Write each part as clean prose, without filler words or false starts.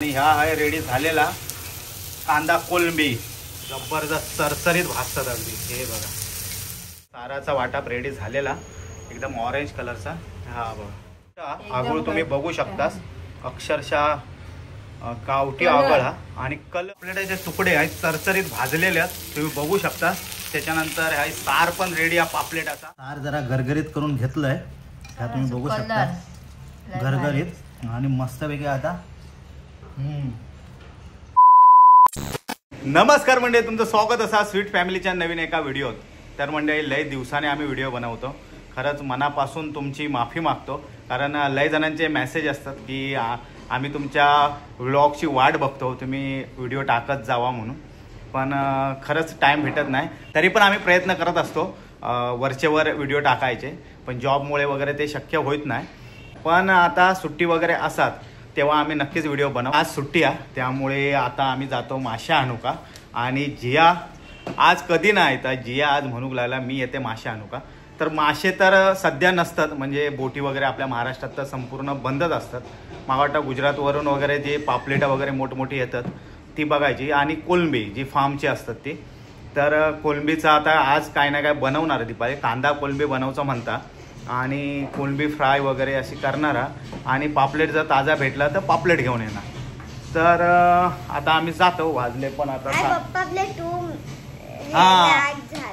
आणि ह्या आहे रेडी झालेला कांदा कोलंबी, जबरदस्त सरसरीत भाजतात अगदी. हे बघा साराचा वाटप रेडी झालेला, एकदम ऑरेंज कलरचा. हा बघा आगळ तुम्ही बघू शकता, अक्षरशः गावठी आगळ हा. आणि प्लेटाचे तुकडे आहेत सरसरीत भाजलेले आहेत, तुम्ही बघू शकता. त्याच्यानंतर हा सार पण रेडी आहे पापलेटाचा. सार जरा गरगरीत करून घेतलंय, ह्या तुम्ही बघू शकता गरगरीत आणि मस्तपैकी. आता नमस्कार मंडळी, तुमचं स्वागत असा स्वीट फॅमिलीच्या नवीन एका व्हिडिओत. तर मंडळी लय दिवसाने आम्ही व्हिडिओ बनवतो, खरंच मनापासून तुमची माफी मागतो. कारण लय जणांचे मेसेज असतात की आम्ही तुमच्या व्लॉगची वाट बघतो, तुम्ही व्हिडिओ टाकत जावा म्हणून. पण खरंच टाईम भेटत नाही. तरी पण आम्ही प्रयत्न करत असतो वरचेवर व्हिडिओ टाकायचे, पण जॉबमुळे वगैरे ते शक्य होत नाही. पण आता सुट्टी वगैरे असतात तेव्हा आम्ही नक्कीच व्हिडिओ बनवू. आज सुट्टी आहे त्यामुळे आता आम्ही जातो मासे आणू का. आणि जिया आज कधी नाही, तर जिया आज म्हणू लागला मी येते मासे आणू का. तर मासे तर सध्या नसतात, म्हणजे बोटी वगैरे आपल्या महाराष्ट्रात तर संपूर्ण बंदच असतात. मला वाटतं गुजरातवरून वगैरे जे पापलेटा वगैरे मोठमोठी येतात ती बघायची. आणि कोलंबी जी फार्मची असतात ती. तर कोलंबीचा आता आज काय ना काय बनवणार दीपाली, कांदा कोलंबी बनवचं म्हणता, आणि कोलंबी फ्राय वगैरे अशी करणारा. आणि पापलेट जर ताजा भेटला तर पापलेट घेऊन येणार. तर आता आम्ही जातो, वाजले पण आता हा.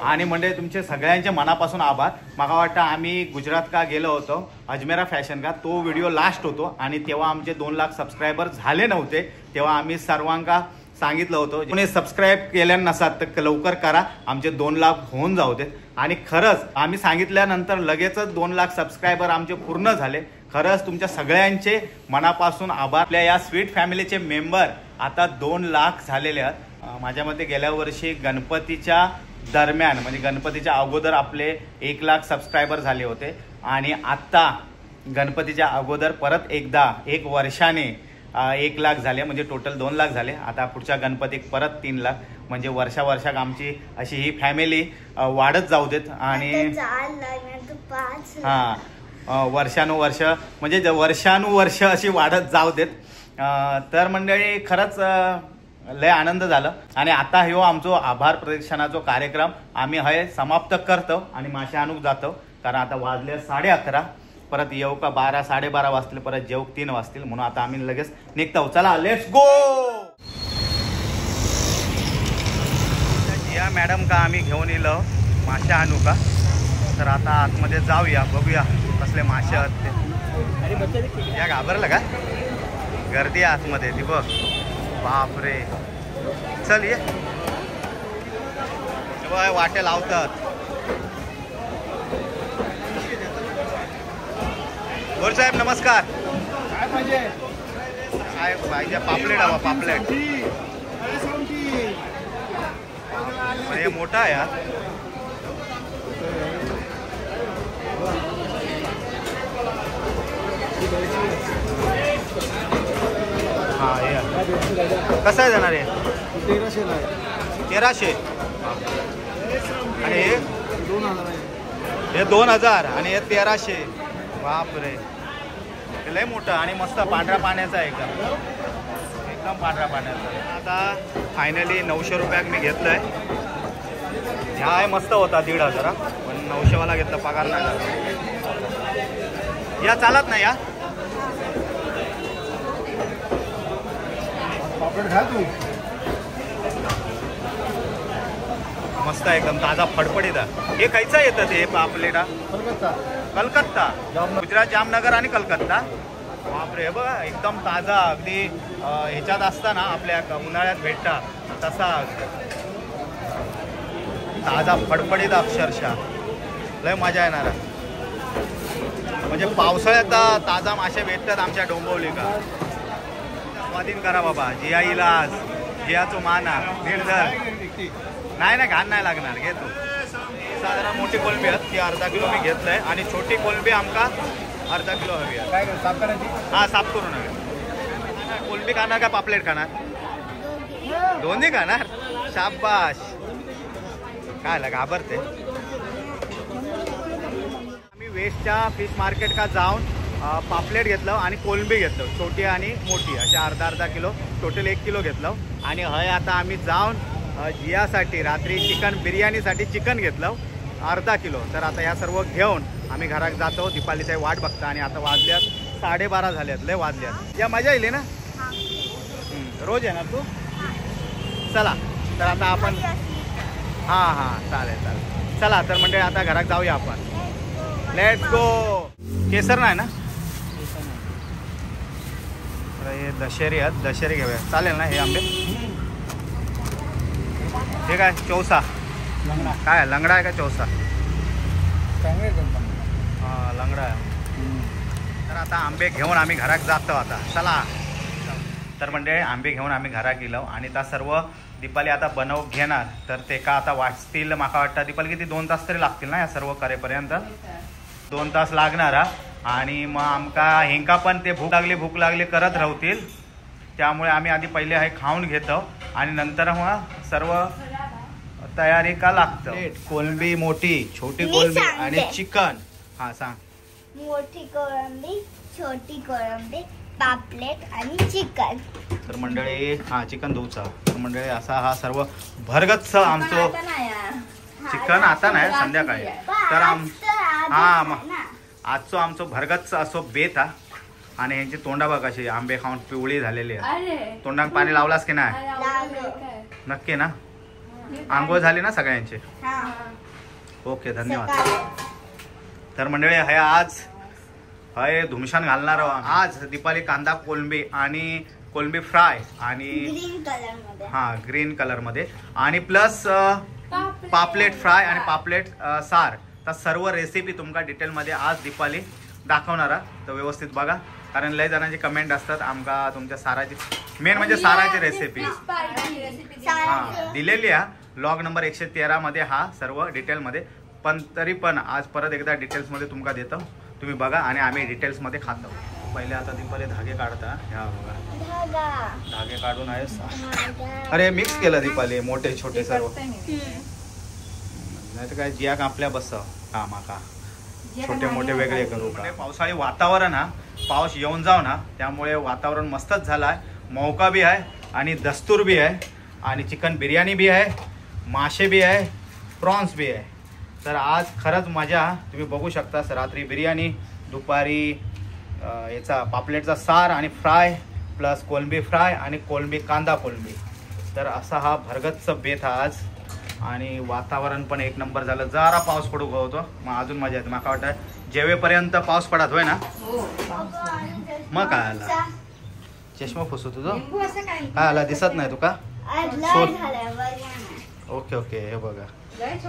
आणि म्हणजे तुमचे सगळ्यांचे मनापासून आभार. मला वाटतं आम्ही गुजरात का गेलो होतो, अजमेरा फॅशन का, तो व्हिडिओ लास्ट होतो. आणि तेव्हा आमचे 2 लाख सबस्क्रायबर झाले नव्हते. तेव्हा आम्ही सर्वांना सांगितलं होतं कोणी सबस्क्राईब केल्या नसाल तर लवकर करा, आमचे 2 लाख होऊन जाऊ देत. आणि खरंच आम्ही सांगितल्यानंतर लगेचच 2 लाख सबस्क्रायबर आमचे पूर्ण झाले. खरंच तुमच्या सगळ्यांचे मनापासून आभार. आपल्या या स्वीट फॅमिलीचे मेंबर आता 2 लाख झालेले आहेत. माझ्या मते गेल्या वर्षी गणपतीच्या दरम्यान, म्हणजे गणपतीच्या अगोदर आपले 1 लाख सबस्क्रायबर झाले होते. आणि आत्ता गणपतीच्या अगोदर परत एकदा 1 वर्षाने 1 लाख झाले, म्हणजे टोटल 2 लाख झाले. आता पुढच्या गणपतीत परत 3 लाख, म्हणजे वर्षावर्षाक आमची अशी ही फॅमिली वाढत जाऊ देत. आणि हां वर्षानुवर्ष, म्हणजे वर्षानुवर्ष अशी वाढत जाऊ देत. तर मंडळी खरंच लय आनंद झाला. आणि आता ह्यो आमचो आभार प्रदर्शनाचा कार्यक्रम आम्ही हे समाप्त करतो आणि मासे आणूक जातो. कारण आता वाजले 11:30, परत येऊ का 12 12:30 वाजतील, परत जेऊ 3 वाजतील. म्हणून आता आम्ही लगेच निघतो. चला लेट्स गो. या मॅडम का आम्ही घेऊन येलो मासे आणू का. तर आता आतमध्ये जाऊया, बघूया कसले मासे आहेत ते. या घाबरलं का, गर्दी आतमध्ये ती बघ, बापरे. चल ये, वाटे लावतात. गोर साहेब नमस्कार. काय पाहिजे? काय पाहिजे? पापलेट हवा, पापलेट. हे मोठा आहे यार. हा कसं आहे जाणार आहे? 1300. आणि हे 2000 आणि हे 1300. बापरे, लय मोठं आणि मस्त पांढऱ्या पाण्याचा आहे, एकदम पांढऱ्या पाण्याचा. आता फायनली 900 रुपयात मी घेतलंय. ह्या आहे मस्त होता 1500, पण 900 वाला घेतला, पगार नाही झाला. या चालत नाही या. मस्त एकदम ताजा फडफडीत. हे खायचं येतं ते पापलेटा? कलकत्ता, गुजरात, जामनगर आणि कलकत्ता. बापरे, बघा एकदम ताजा, अगदी ह्याच्यात असताना आपल्या उन्हाळ्यात भेटता तसा ताजा फडफडीत, अक्षरशः लय मजा येणार. म्हणजे पावसाळ्यात ताजा मासे भेटतात आमच्या डोंबिवली का. स्वाधीन करा बाबा, जिया इलाज, जियाचो माना निर्धर. नाही ना, घाण नाही लागणार, घे तू. साधारण मोठी कोलंबी आहेत ती अर्धा किलो मी घेतलंय. आणि छोटी कोलंबी आमका अर्धा किलो हवी आहे. काय साफ करायची? हा, साफ करून हवी. कोलंबी खाणार का पापलेट खाणार? दोन्ही खाणार. शाबाश. काय घाबरते. आम्ही वेस्टच्या फिश मार्केट का जाऊन पापलेट घेतलं आणि कोलंबी घेतलं, छोटी आणि मोठी अशा अर्धा किलो, टोटल 1 किलो घेतलं. आणि हय आता आम्ही जाऊन जियासाठी रात्री चिकन बिर्याणीसाठी चिकन घेतलं अर्धा किलो. तर आता या सर्व घेऊन आम्ही घरात जातो. दीपालीची वाट बघता. आणि आता वाजल्यात 12:30 झाल्यात, लय वाजल्यात. या मजा येईल ना? रोज येणार तू? चला तर आता आपण हां चालेल. चला तर म्हणजे आता घरात जाऊया आपण. Let's go. केसर नाही ना? हे दशेरी आहेत, दशेरी घेऊया. चालेल ना हे आंबे? हे काय चौसा काय लंगडा आहे का चौसा? हां लंगडा आहे. तर आता आंबे घेऊन आम्ही घरात जातो आता. चला तर म्हणजे आंबे घेऊन आम्ही घरात गेलो. आणि त्या सर्व दीपाली आता बनव घेणार. तर ते का आता वाचतील माका वाटतं दीपाली किती 2 तास तरी लागतील ना या सर्व करेपर्यंत? 2 तास लागणार. आणि मग आमका हेंका पण ते भूक लागली करत राहतील. त्यामुळे आम्ही आधी पहिले हे खाऊन घेतो आणि नंतर मग सर्व तयारी का लागतं. कोलंबी मोठी, छोटी कोलंबी आणि चिकन. हा सांग. मोठी कोळंबी, छोटी कोळंबी, पापलेट आणि चिकन. तर मंडळी हा चिकन धुवचा. तर मंडळी असा हा सर्व भरगच्च आमचं चिकन आता नाही संध्याकाळी. तर हा मग आजचं आमचं भरगच्च असो बेत हा. आणि ह्यांची तोंडा बघ कशी आंबे खाऊन पिवळी झालेली आहे. तोंडात पाणी लावलास की नाही? नक्की ना? आंघोळ झाली ना सगळ्यांची? ओके धन्यवाद. तर मंडळी हे आज हे धुमशान घालणार आज दीपाली कांदा कोलंबी आणि कोलंबी फ्राय आणि ग्रीन कलर मध्ये आणि प्लस पापलेट फ्राय आणि पापलेट सार. तर सर्व रेसिपी तुमका डिटेल मध्ये आज दीपाली दाखवणार. तर व्यवस्थित बघा कारण लय जणांची कमेंट असतात आमका तुमच्या साराची मेन म्हणजे साराची रेसिपी हा दिलेली आहे ब्लॉग नंबर 113 मध्ये हा सर्व डिटेल मध्ये. पण तरी पण आज परत एकदा डिटेल्स मध्ये तुमका देतो, तुम्ही बघा आणि आम्ही डिटेल्स मध्ये खातो. पहिले आता दीपाली धागे काढता. ह्या बघा धागे काढून आहेस. अरे मिक्स केलं दीपाली मोठे छोटे सर्व. नाही तर काय जिया कापल्या बसव का माका छोटे मोठे वेगळे करू का. पावसाळी वातावरण हा पाऊस येऊन जाऊ ना त्यामुळे वातावरण मस्तच झालं आहे. मौका बी आहे आणि दस्तूर बी आहे आणि चिकन बिर्याणी बी आहे, मासे बी आहे, प्रॉन्स बी आहे. तर आज खरंच मजा. तुम्ही बघू शकता रात्री बिर्याणी, दुपारी याचा पापलेटचा सार आणि फ्राय प्लस कोलंबी फ्राय आणि कोलंबी कांदा कोलंबी. तर असा हा भरगच्च बेत हा आज. आणि वातावरण पण 1 नंबर झालं. जरा पाऊस पडू होतो मग अजून मजा येते. मला वाटतं जेवेपर्यंत पाऊस पडत होय ना? मग काय आला चष्मा फुसू तुझं काय आला दिसत नाही तुका? ओके हे बघा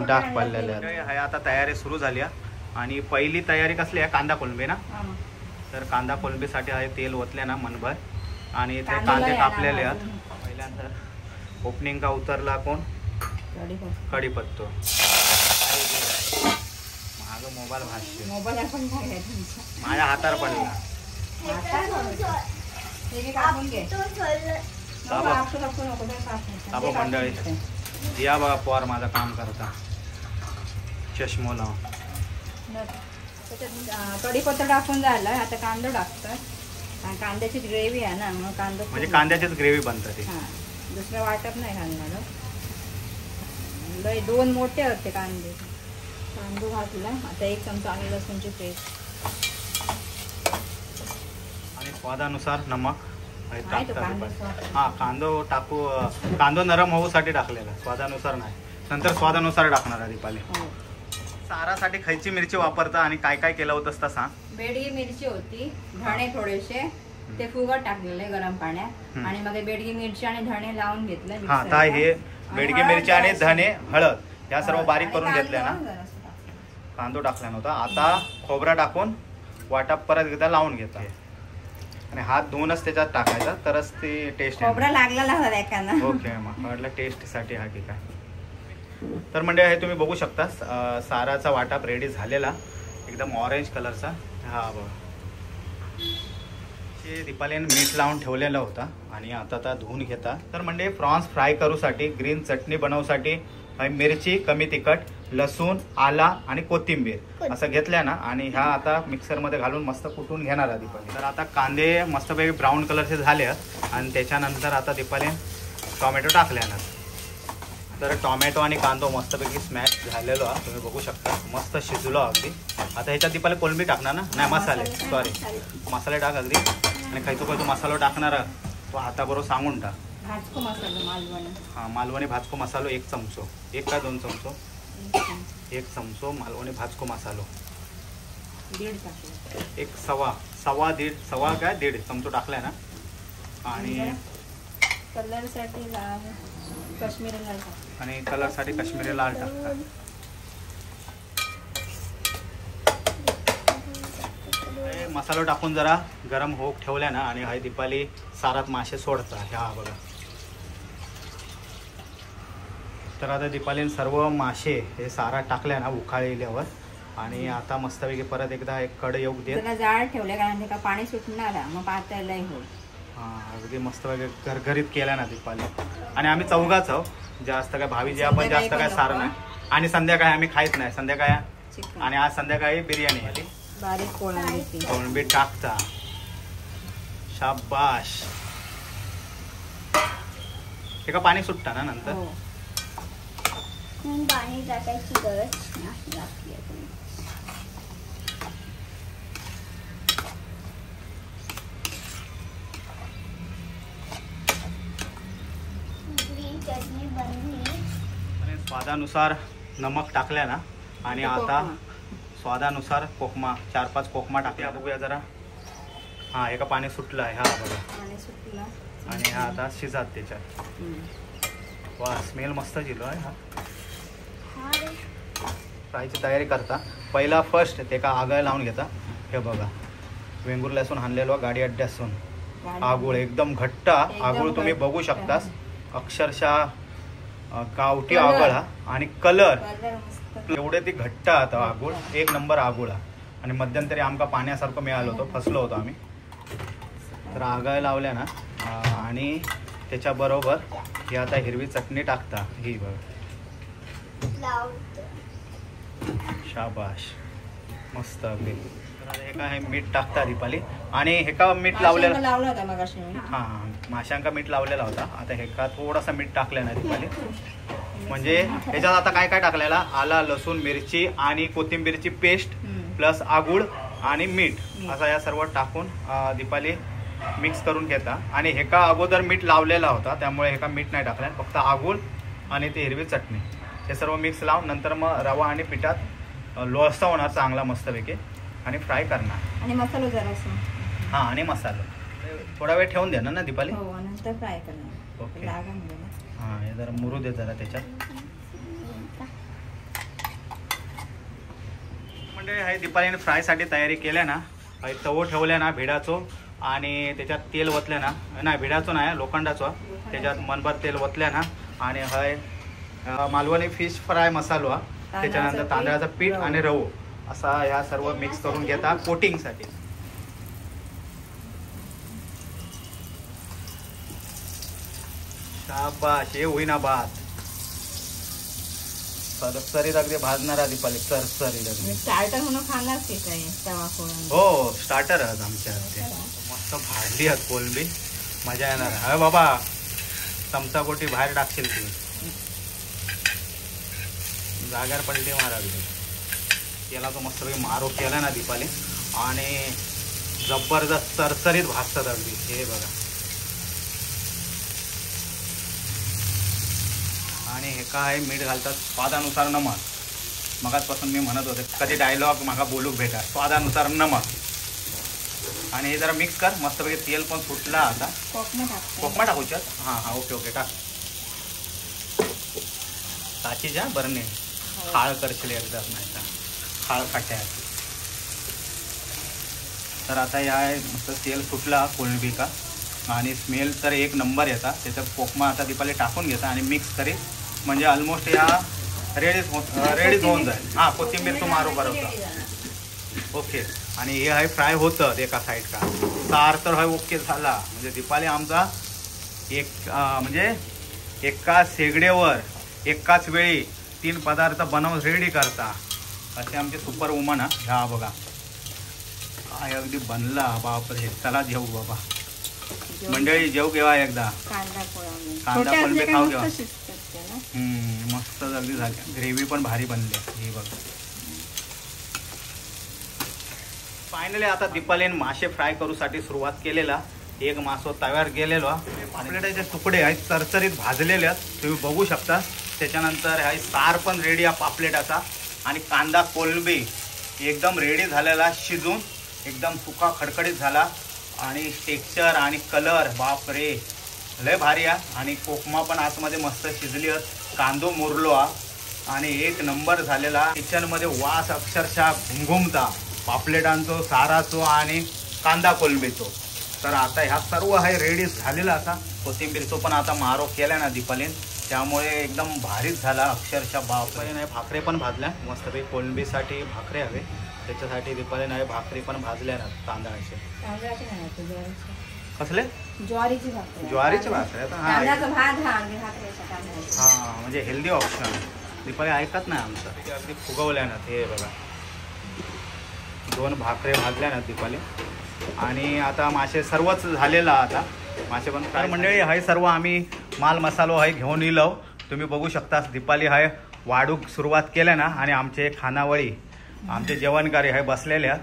डाग पडलेले आहे. आता तयारी सुरू झाली आणि पहिली तयारी कसली आहे कांदा कोलंबी ना. तर कांदा कोलंबीसाठी आहे तेल ओतले ना मनभर आणि ते कांदे कापलेले आहेत. पहिल्यांदा ओपनिंग का उतरला कोण कढीपत्तो. माझा मोबाईल भासते माझ्या हातावर पडला. मंडळी या बघा पोर माझं काम करता चष्मो लाव. कढीपत्ता टाकून झालं. आता कांदा टाकतात. कांद्याची ग्रेव्ही आहे ना मग कांदा म्हणजे कांद्याचीच ग्रेव्ही बनतात. दुसरं वाटप नाही घालणार. 2 मोठे होते कांदे. कांदो घातला. आता 1 चमचा आले लसूणची पेस्ट आणि स्वादानुसार नमक. हा कांदो टाकू. कांदो नरम होऊसाठी टाकलेला स्वादानुसार नाही. नंतर स्वादानुसार टाकणार आहे दीपाली. सारासाठी खयची मिरची वापरता आणि काय काय केलं होतं असता सांग. बेडगी मिरची होती, धणे थोडेसे ते फुगट टाकलेले गरम पाण्यात आणि मग बेडगी मिरची आणि धणे लावून घेतले. हा आता हे बेडगी मिरची आणि धणे हळद या सर्व बारीक करून घेतल्या ना. कांदो टाकला नव्हता. आता खोबरा टाकून वाटप परत एकदा लावून घेता आणि हात धुवूनच त्याच्यात टाकायचा तरच ते टेस्ट खोबरा लागला. ओके मग म्हटलं टेस्टसाठी हा की काय. तर म्हणजे हे तुम्ही बघू शकता साराचा वाटप रेडी झालेला एकदम ऑरेंज कलरचा. हा बघा दीपालीने मीठ लावून ठेवलेला होता आणि आता धुवून घेता. तर म्हणजे प्रॉन्स फ्राय करूसाठी ग्रीन चटणी बनवसाठी मिरची कमी तिखट लसूण, आला आणि कोथिंबीर असं घेतल्या ना आणि ह्या आता मिक्सरमध्ये घालून मस्त कुटून घेणार आहे दीपाली. तर आता कांदे मस्तपैकी ब्राऊन कलरचे झाले आणि त्याच्यानंतर आता दीपाली टोमॅटो टाकल्या ना. तर टोमॅटो आणि कांदो मस्तपैकी स्मॅश झालेलो आहे, तुम्ही बघू शकता. मस्त शिजलो अगदी. आता ह्याच्यात दीपाली कोलंबी टाकणार ना, नाही मसाले, सॉरी मसाले टाक अगदी. आणि खायचो मसालो टाकणार तो हाताबरोबर सांगून टाक. भाजको मसालो मालवणी. हां, मालवणी भाजको मसालो 1 चमचो, 1 का 2 चमचो? 1 चमचो मालवणी भाजको मसालो. 1.5 चमचो टाकलाय ना. आणि कलरसाठी लाल काश्मीरी लाल टाक. आणि कलरसाठी काश्मीरी लाल टाकता. मसाला टाकून जरा गरम होऊ ठेवल्या ना आणि हाय दीपाली सारात मासे सोडता. ह्या बघा. तर आता दीपालीने सर्व मासे हे सारात टाकल्या ना उखाळल्यावर आणि आता मस्तपैकी परत एकदा एक कड येऊ देत. त्याला जाळ ठेवले कारण का पाणी सुटणार मग पातळही होईल. हां, अगदी मस्तपैकी घरघरीत केल्या ना दीपाली. आणि आम्ही चौघाच आहोत, जास्त काय भावीजी आपण जास्त काय सार नाही. आणि संध्याकाळी आम्ही खायच नाही संध्याकाळी. आणि आज संध्याकाळी बिर्याणी आली. बारीक कोळंबी टाकता. शाबाश. हे का पाणी सुटतं ना नंतर. पाणी टाकायची गरज नाही. चटणी बनली. स्वादानुसार नमक टाकल्या ना आणि आता स्वादानुसार कोकमा 4-5 कोकमा टाकल्या. बघूया जरा. हा, एका पाणी सुटलं आहे. हा बघा पाणी सुटलं आणि हा आता शिजात त्याच्यात. वा, स्मेल मस्त जिलो आहे. हा फ्रायची तयारी करता. पहिला फर्स्ट ते का आगळ लावून घेता. हे बघा वेंगुर्ल्यासून आणलेलो गाडी अड्ड्यासून आगुळ एकदम घट्ट आगुळ तुम्ही बघू शकतास. अक्षरशः गावठी आगळ हा. आणि कलर एवढे ती घट्ट आता आगुळ. 1 नंबर आगुळ. आणि मध्यंतरी आमका पाण्यासारखं मिळालं होतं, फसलो होतो आम्ही. तर आगळ लावल्या ना आणि त्याच्याबरोबर ही आता हिरवी चटणी टाकता. ही बघ. शाबाश, मस्त अगदी. तर हे काय मीठ टाकता दीपाली. आणि हे का मीठ लावलेलं होता मगाशी. हां, माशांका मीठ लावलेला होता. आता हे का थोडासा मीठ टाकलं ना दीपाली. म्हणजे ह्याच्यात आता काय काय टाकलेला, आला, लसूण, मिरची आणि कोथिंबीरची पेस्ट प्लस आगुळ आणि मीठ असा या सर्व टाकून दीपाली मिक्स करून घेता. आणि हे का अगोदर मीठ लावलेला होता त्यामुळे हे का मीठ नाही टाकलं, फक्त आगुळ आणि ती हिरवी चटणी हे सर्व मिक्स लावून नंतर मग रवा आणि पिठात लोळसा होणार चांगला मस्तपैकी आणि फ्राय करणार. आणि मसाला जरासा. हां, आणि मसाला थोडा वेळ ठेवून देणार ना दीपाली. हो, नंतर फ्राय करणार. ओके. हां, हे जरा मुरू दे जरा त्याच्यात. म्हणजे हे दीपालीने फ्रायसाठी तयारी केल्या ना. तवो ठेवल्या ना भिडाचो आणि त्याच्यात तेल वतल्या ना, नाही भिडाचो नाही लोखंडाचो, त्याच्यात मनभर तेल वतल्या ना. आणि हय मालवणी फिश फ्राय मसालो हा. त्याच्यानंतर तांदळाचं पीठ आणि रवो असा ह्या सर्व मिक्स करून घेता कोटिंगसाठी. शाबाश, हे होईना भात सरसरीत अगदी भाजणारा दीपाली. सरसरीत अगदी. स्टार्टर म्हणून खाणार की काय तवा कोळंबी. हो, स्टार्टर आहेत आमच्या हाते. मस्त भाजली आहेत कोलंबी, मजा येणार. हा बाबा, चमचा कोटी बाहेर टाकशील ती जाग्यावर पलटी मारा. केला तो मस्तपैकी मारो केला ना दीपाली आणि जबरदस्त सरसरीत भाजतात अगदी. हे बघा. आणि हे काय मीठ घालतात स्वादानुसार नमक. मगाचपासून मी म्हणत होते कधी डायलॉग मागा बोलूक भेटा. स्वादानुसार नमक. आणि हे जरा मिक्स कर मस्तपैकी. तेल पण सुटला आता. कोकमा टाकूच्यात. हां, ओके टाक. टाकीच्या बरणे खाळ करशील एकदा नाही का, खाळ काट्या. तर आता या मस्त तेल सुटला कोळंबी का आणि स्मेल तर 1 नंबर येतात. त्याच्यात कोकमा आता दीपाली टाकून घेता आणि मिक्स करी म्हणजे ऑलमोस्ट या रेडीच होऊन जाईल. हां, कोथिंबीर तो मारू बरोबर. ओके. आणि हे आहे फ्राय होतं एका साईड का. सार तर हा ओके झाला. म्हणजे दीपाली आमचा म्हणजे एका शेगडीवर एकाच वेळी 3 पदार्थ बनवून रेडी करता असे आमचे सुपर वुमन ह्या बघा काय अगदी बनला बापरे. चला जेऊ बाबा मंडळी, जेऊ घेवा एकदा. कांदा कोळंबी खाऊ घेवा. शिजतात मस्त अगदी झाली. ग्रेव्ही पण भारी बनली ही बघा. फायनली आता दीपालीने मासे फ्राय करूसाठी सुरुवात केलेला. एक मासो तव्यावर गेलेलो. पापलेटाचे तुकडे आहेत चरचरीत भाजलेले आहेत तुम्ही बघू शकता. त्याच्यानंतर हा सार पण रेडी आहे पापलेटाचा. आणि कांदा कोलंबी एकदम रेडी झालेला, शिजून एकदम सुका खडखडीत झाला. आणि टेक्स्चर आणि कलर बापरे लय भारी आहे. आणि कोकमा पण आतमध्ये मस्त शिजली आहेत. कांदो मुरलो आणि एक नंबर झालेला. किचनमध्ये वास अक्षरशः घुमघुमता पापलेटांचो, साराचो आणि कांदा कोलंबीचो. तर आता ह्या सर्व आहे रेडी झालेला. असा कोथिंबीरचो पण आता मारो केला ना दीपालीन, त्यामुळे एकदम भारीच झाला अक्षरशः. बापरे नाही भाकरे पण भाजल्या मस्तपैकी. कोलंबीसाठी भाकरे हवे त्याच्यासाठी दीपाली नाही भाकरी पण भाजल्या ना तांदळाचे. कसले? ज्वारीची भाकरी. ज्वारीची भाकरी. आता हा म्हणजे हेल्दी ऑप्शन. दीपाली ऐकत नाही आमचं. अगदी फुगवल्या ना ते बघा. 2 भाकरे भाजल्या ना दीपाली. आणि आता मासे सर्वच झालेला. आता मासे पण काय मंडळी आहे सर्व आम्ही माल मसालो आहे घेऊन येलो. तुम्ही बघू शकता दीपाली आहे वाढूक सुरुवात केल्या ना. आणि आमचे खानावळी आमचे जेवणकारी आहे बसलेले आहेत.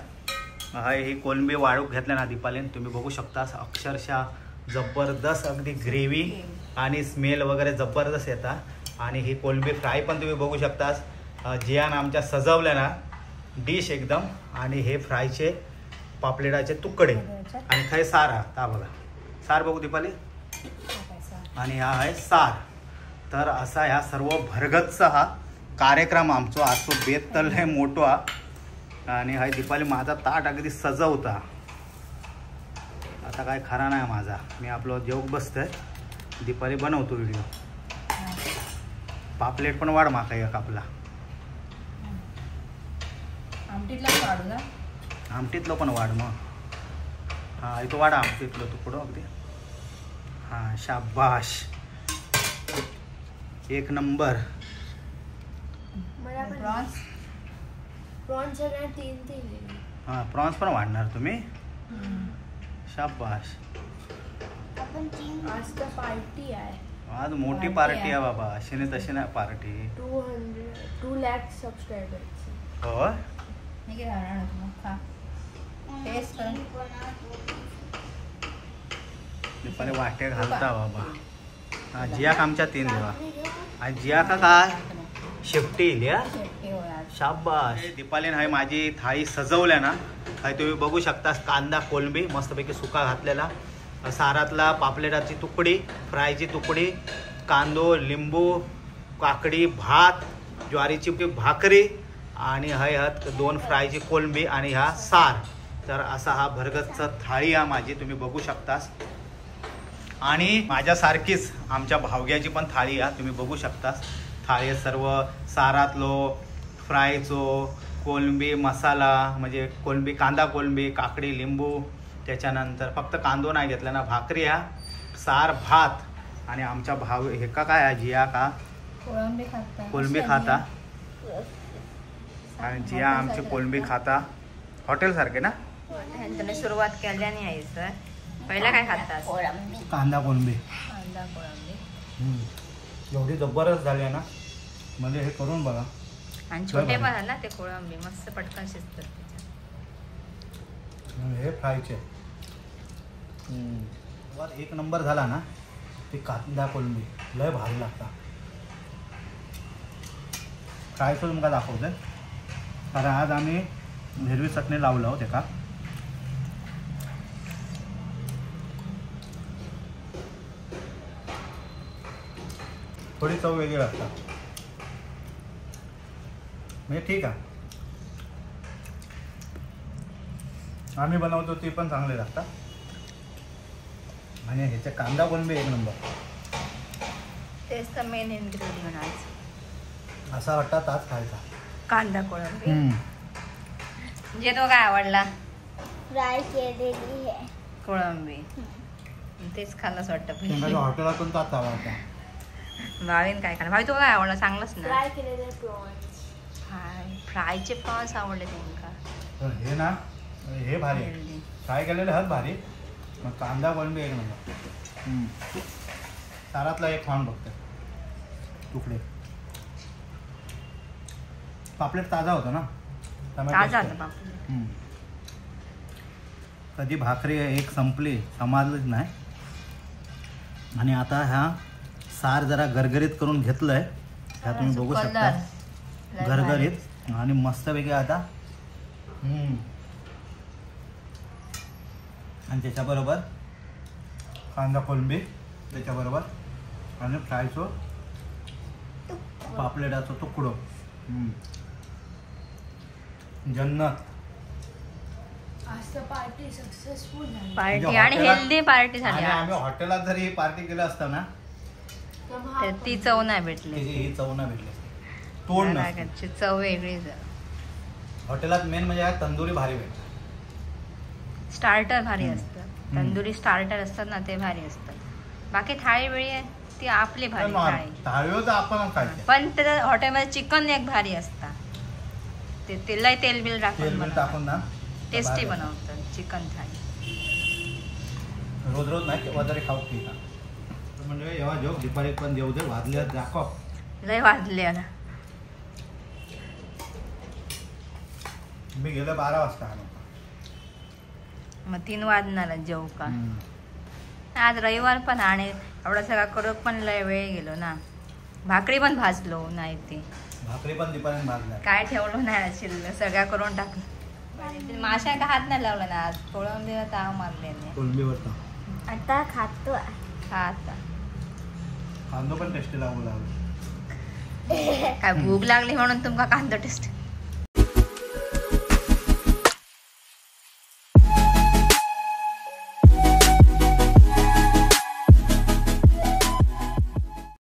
हाय ही कोलंबी वाढूक घेतल्या ना दीपालीने. तुम्ही बघू शकता अक्षरशः जबरदस्त अगदी ग्रेव्ही आणि स्मेल वगैरे जबरदस्त येतात. आणि ही कोलंबी फ्राय पण तुम्ही बघू शकता. जियान आमच्या सजवल्या ना डिश एकदम. आणि हे फ्रायचे पापलेटाचे तुकडे आणि काही सार हा बघा. सार बघू दीपाली. आणि हा आहे सार. तर असा ह्या सर्व भरगतचा हा कार्यक्रम आमचो आजचो बेतल हे मोठो हा. आणि हा दीपाली माझा ताट अगदी सजवता. आता काय खरा नाही माझा. मी आपलं जेवक बसतोय. दीपाली बनवतो व्हिडिओ. पापलेट पण वाढ माका एक आपला. आमटीतलं पण वाढ मग. हा इथं वाढा आमटीतलं तुकडं अगदी. हा शाबाश एक नंबर. हा प्रॉन्स पण वाढणार तुम्ही. शाबाश. आज तर पार्टी आहे. आज मोठी पार्टी आहे बाबा. अशी तशी नाही पार्टी. 2 लाख सबस्क्रायबर्स. हो दीपाली वाटे घालता बाबा. हा जियाक आमच्या 3 देवा. आणि जिया का काय शेपटी लिया. शाबाश. दीपालीने हाय माझी थाळी सजवल्या ना. हाय तुम्ही बघू शकता कांदा कोलंबी मस्तपैकी सुका घातलेला. सारातला पापलेटाची तुकडी, फ्रायची तुकडी, कांदो, लिंबू, काकडी, भात, ज्वारीची भाकरी आणि ह्यात 2 फ्रायची कोलंबी आणि हा सार. तर असा हा भरगतचा थाळी हा माझी तुम्ही बघू शकता. आणि माझ्यासारखीच आमच्या भावग्याची पण थाळी आहे तुम्ही बघू शकता. थाळी सर्व सारातलो, फ्रायचो, कोलंबी मसाला म्हणजे कोलंबी कांदा कोलंबी, काकडी, लिंबू, त्याच्यानंतर फक्त कांदो नाही घेतला ना. भाकरी हा, सार, भात. आणि आमच्या भाव हे का काय जिया का कोलंबी खाता. आणि जिया आमची कोलंबी खाता. हॉटेल सारखे ना. सुरुवात केल्याने आहे सर. पहिला काय खातात? कांदा कोलंबी. कांदा कोळंबी एवढी जबरदस्त झाली आहे ना. म्हणजे हे करून बघा. आणि छोटे पण आहे ना ते कोळंबी मस्त पटकन शिजतात. हे फ्रायचे एक नंबर झाला ना. ती कांदा कोलंबी लय भारी लागता. फ्रायचं तुमका दाखवतोय कारण आज आम्ही हिरवी चटणी लावलं होते का. थोडी चव वेगळी लागतात. म्हणजे ठीक आहे आम्ही बनवतो ती पण चांगली लागतात. आणि ह्याचे कांदा कोलंबी एक नंबर. तेच तर मेन इन्ग्रेडियंट आज. असा वाटतं ताच खायचा कांदा कोळंबी. म्हणजे तो काय आवडला? फ्राय केलेली आहे कोळंबी. तेच खाल्लंच वाटतं. हॉटेलातून ताच आवडता. भावीन काय खाणार? भावी तुला काय आवडलं सांगलंच ना. फ्राय केलेले प्रॉन्स. फ्रायचे प्रॉन्स आवडले त्यांना. तर हे ना हे भारी आहे. फ्राय केलेले हत भारी. मग कांदा कोळंबी एक नंबर. तारातला एक खाऊन बघते तुकडे. पापलेट ताजा होता ना. ताजा होता पापलेट. कधी भाकरी एक संपली समजलंच नाही. आणि आता हा सार जरा गरगरीत करून घेतलंय. ह्या तुम्ही बघू शकता गरगरीत आणि मस्तपैकी आता. आणि त्याच्याबरोबर कांदा कोळंबी त्याच्याबरोबर आणि फ्रायचो पापलेटाचं तुकडो. जन्नत. आज पार्टी सक्सेसफुल झाली. पार्टी आणि हेल्दी पार्टी झाली. आणि आम्ही हॉटेलात जरी पार्टी केलं असतं ना तर ती चव नाही भेटली. ही चव नाही भेटली. तोड नसतं. घरची चव वेगळी. हॉटेलात मेन म्हणजे तंदुरी भारी भेटतात. स्टार्टर भारी असतं. तंदुरी स्टार्टर असतात ना ते भारी असतात. बाकी थाळी वेळी ती आपली भारी थाळी. थाळीवर तर आपण खायचं. पण त्याच्या हॉटेलमध्ये चिकन एक भारी असतं. ते तेल बिल टाकून ना टेस्टी बनवतात चिकन थाळी. रोज रोज नाही केव्हा तरी खाऊ की म्हणजे एव्हा जेव दुपारी पण जेव दे. वाजले दाखव लय वाजले आता. मी गेले 12 वाजता. मग 3 वाजणार जेवू का. आज रविवार पण आणि एवढा सगळा करत पण लय वेळ गेलो ना. भाकरी पण भाजलो नाही. ती भाकरी पण दुपारी भाजल्या. काय ठेवलं नाही शिल्लक सगळ्या करून टाकलं. माशा का हात नाही लावला ना आज. कोळंबीला ताव मारले आता खातो. आता कांदो पण टेस्टी लागू लागलो. काय भूक लागली म्हणून तुमका कांदा टेस्ट